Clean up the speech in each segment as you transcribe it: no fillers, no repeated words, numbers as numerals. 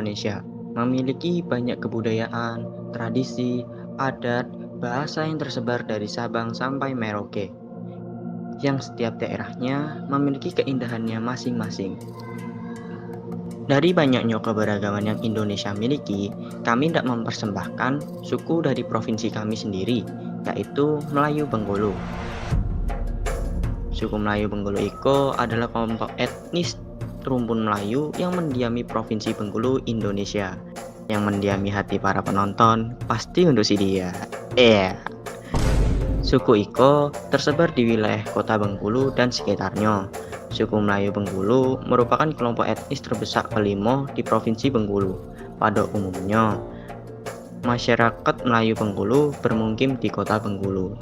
Indonesia memiliki banyak kebudayaan, tradisi, adat, bahasa yang tersebar dari Sabang sampai Merauke, yang setiap daerahnya memiliki keindahannya masing-masing. Dari banyaknya keberagaman yang Indonesia miliki, kami tidak mempersembahkan suku dari provinsi kami sendiri, yaitu Melayu Bengkulu. Suku Melayu Bengkulu Iko adalah kelompok etnis rumpun Melayu yang mendiami Provinsi Bengkulu, Indonesia. Yang mendiami hati para penonton pasti untuk si dia. Suku Iko tersebar di wilayah kota Bengkulu dan sekitarnya. Suku Melayu Bengkulu merupakan kelompok etnis terbesar kelima di Provinsi Bengkulu. Pada umumnya, masyarakat Melayu Bengkulu bermukim di kota Bengkulu.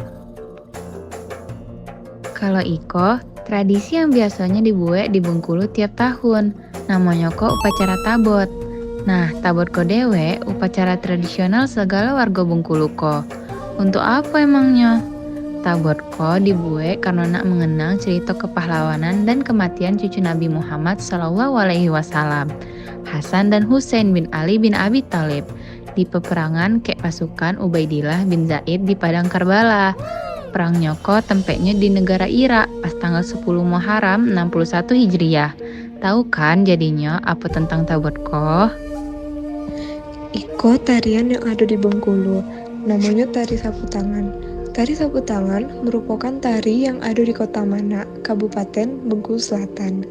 Kalau Iko, tradisi yang biasanya dibuat di Bengkulu tiap tahun, namanya kok upacara tabot. Nah, tabot ko dewe, upacara tradisional segala warga Bengkulu ko. Untuk apa emangnya? Tabot ko dibuat karena nak mengenang cerita kepahlawanan dan kematian cucu Nabi Muhammad SAW, Hasan dan Husain bin Ali bin Abi Thalib, di peperangan kek pasukan Ubaidillah bin Zaid di Padang Karbala. Perang Nyoko tempatnya di negara Irak pas tanggal 10 Muharram 61 Hijriah. Tahu kan jadinya apa tentang tabot ko? Iko tarian yang ada di Bengkulu, namanya tari sapu tangan. Tari sapu tangan merupakan tari yang ada di Kota Manak, Kabupaten Bengkulu Selatan.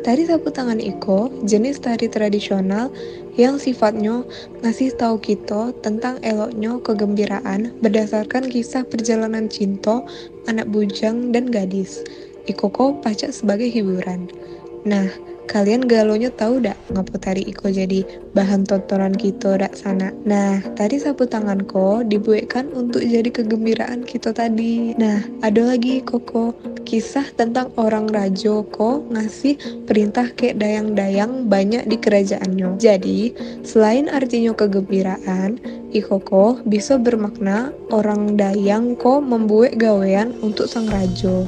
Tari sapu tangan Iko jenis tari tradisional yang sifatnya ngasih tahu kita tentang eloknya kegembiraan berdasarkan kisah perjalanan cinta anak bujang dan gadis. Iko ko pacak sebagai hiburan. Nah, kalian galonya tahu dak ngapa tari Iko jadi bahan tontonan kita dak sana? Nah, tari sapu tangan ko dibuatkan untuk jadi kegembiraan kita tadi. Nah, ada lagi Koko kisah tentang orang rajo ko ngasih perintah ke dayang-dayang banyak di kerajaannya. Jadi, selain artinya kegembiraan, Iko ko bisa bermakna orang dayang ko membuat gawean untuk sang rajo.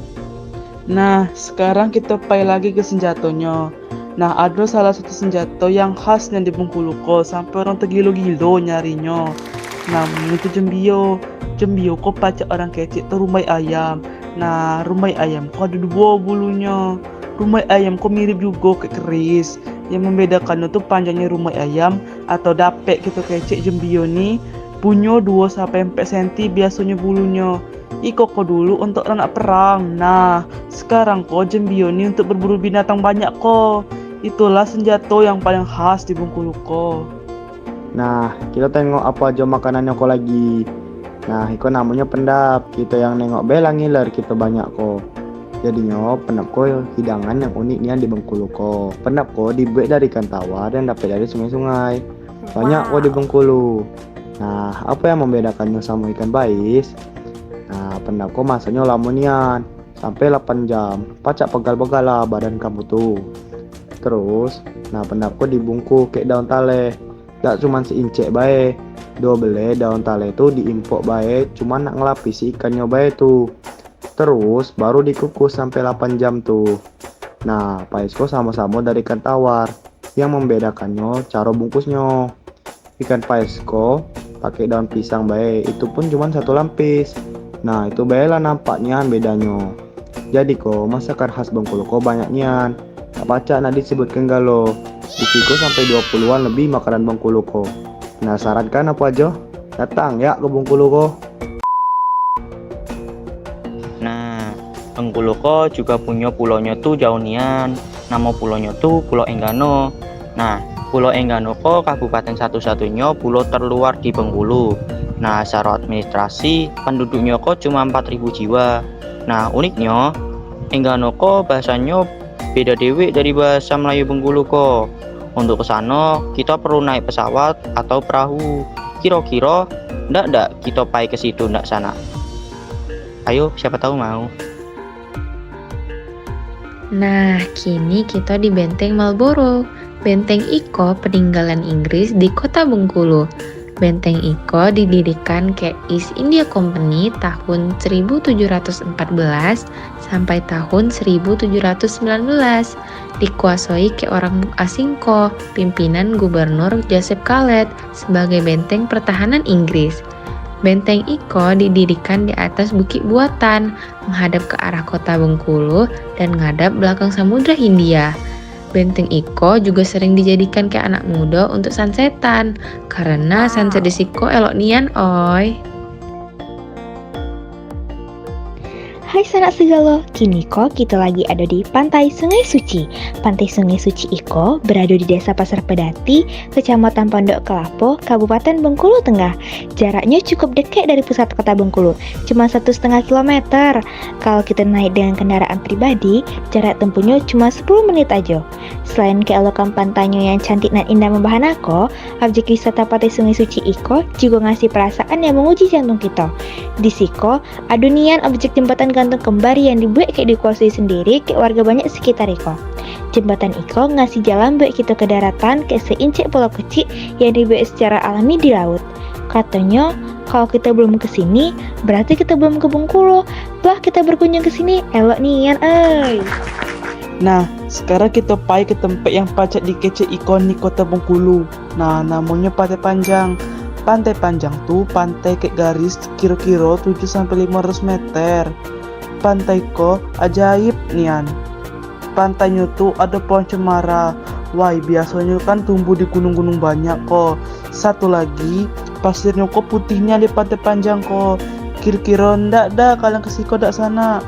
Nah, sekarang kita pai lagi ke senjatanya. Nah, ada salah satu senjata yang khasnya di Bengkulu ko sampai orang tergilo-gilo nyarinya. Namanya itu jembio. Jembio ko pacak orang kecil tuh rumai ayam. Nah, rumai ayam ko ada dua bulunya. Rumai ayam ko mirip juga kayak keris. Yang membedakannya tuh panjangnya rumai ayam atau dapet gitu kecil jembio nih. Punya 2-4 cm biasanya bulunya. Iko ko dulu untuk anak perang. Nah, sekarang ko jembio ini untuk berburu binatang banyak ko. Itulah senjata yang paling khas di Bengkulu ko. Nah, kita tengok apa aja makanannya ko lagi. Nah, iko namanya pendap. Kita yang nengok belang ngiler kita banyak ko. Jadinya pendap ko hidangan yang unik nih di Bengkulu ko. Pendap ko dibuat dari ikan tawar dan dapat dari sungai-sungai. Banyak ko di Bengkulu. Nah, apa yang membedakannya sama ikan bais? Nah, pendap ko masanya lamunian sampai 8 jam. Pacak pegal-pegal lah badan kamu tuh. Terus, nah pendap ko dibungkus kayak daun tale. Tak cuman seincek bae. Dua belai daun tale itu diimpok bae, cuman nak ngelapisi ikannya bae tuh. Terus baru dikukus sampai 8 jam tuh. Nah, pais ko sama-sama dari ikan tawar. Yang membedakannya cara bungkusnya. Ikan pais ko pakai daun pisang bae, itu pun cuman 1 lapis. Nah, itu bae lah nampaknya bedanya. Jadi ko masakan khas Bengkulu ko banyak nian. Tak pacak nak disebutkan galo. Di siko sampai 20-an lebih makanan Bengkulu ko. Penasaran kan apa aja? Datang ya ke Bengkulu ko. Nah, Bengkulu ko juga punya pulaunya tuh jauh nian. Nama pulaunya tuh Pulau Enggano. Nah, Pulau Enggano ko kabupaten satu-satunya pulau terluar di Bengkulu. Nah, secara administrasi penduduknya ko cuma 4.000 jiwa. Nah, uniknya Enggano ko bahasanya beda dewe dari bahasa Melayu Bengkulu ko. Untuk kesana kita perlu naik pesawat atau perahu. Kira-kira ndak kita pai ke situ ndak sana. Ayo, siapa tahu mau. Nah, kini kita di Benteng Marlborough. Benteng Iko peninggalan Inggris di kota Bengkulu. Benteng Iko didirikan ke East India Company tahun 1714 sampai tahun 1719. Dikuasai ke orang asing pimpinan Gubernur Joseph Calet sebagai benteng pertahanan Inggris. Benteng Iko didirikan di atas bukit buatan, menghadap ke arah kota Bengkulu dan ngadap belakang Samudra Hindia. Benteng Iko juga sering dijadikan ke anak muda untuk sunsetan, karena sunset di Siko elok nian oi. Hai sanak segala, kini kok kita lagi ada di Pantai Sungai Suci. Pantai Sungai Suci Iko berada di Desa Pasar Pedati, Kecamatan Pondok Kelapa, Kabupaten Bengkulu Tengah. Jaraknya cukup dekat dari pusat kota Bengkulu, cuma 1,5 kilometer. Kalau kita naik dengan kendaraan pribadi, jarak tempuhnya cuma 10 menit aja. Selain keelokan pantainya yang cantik dan indah membahana ko, objek wisata Pantai Sungai Suci Iko juga ngasih perasaan yang menguji jantung kita. Di Siko, adunian objek jembatan gantung kembar yang dibuat kayak dikuasai sendiri ke warga banyak sekitar Iko. Jembatan Iko ngasih jalan buat kita ke daratan ke seincik pulau kecil yang dibuat secara alami di laut. Katanya, kalau kita belum ke sini, berarti kita belum ke Bengkulu. Lah kita berkunjung ke sini, elok nian Nah, sekarang kita pai ke tempat yang pacak dikece ikonik kota Bengkulu. Nah, namanya Pantai Panjang. Pantai Panjang tuh pantai ke garis kira-kira 7-500 meter. Pantai ko ajaib nian. Pantainya tuh ada pohon cemara. Wah, biasanya kan tumbuh di gunung-gunung banyak kok. Satu lagi, pasirnya kok putihnya di Pantai Panjang kok. Kira-kira ndak dah kalian ke siko dak sana.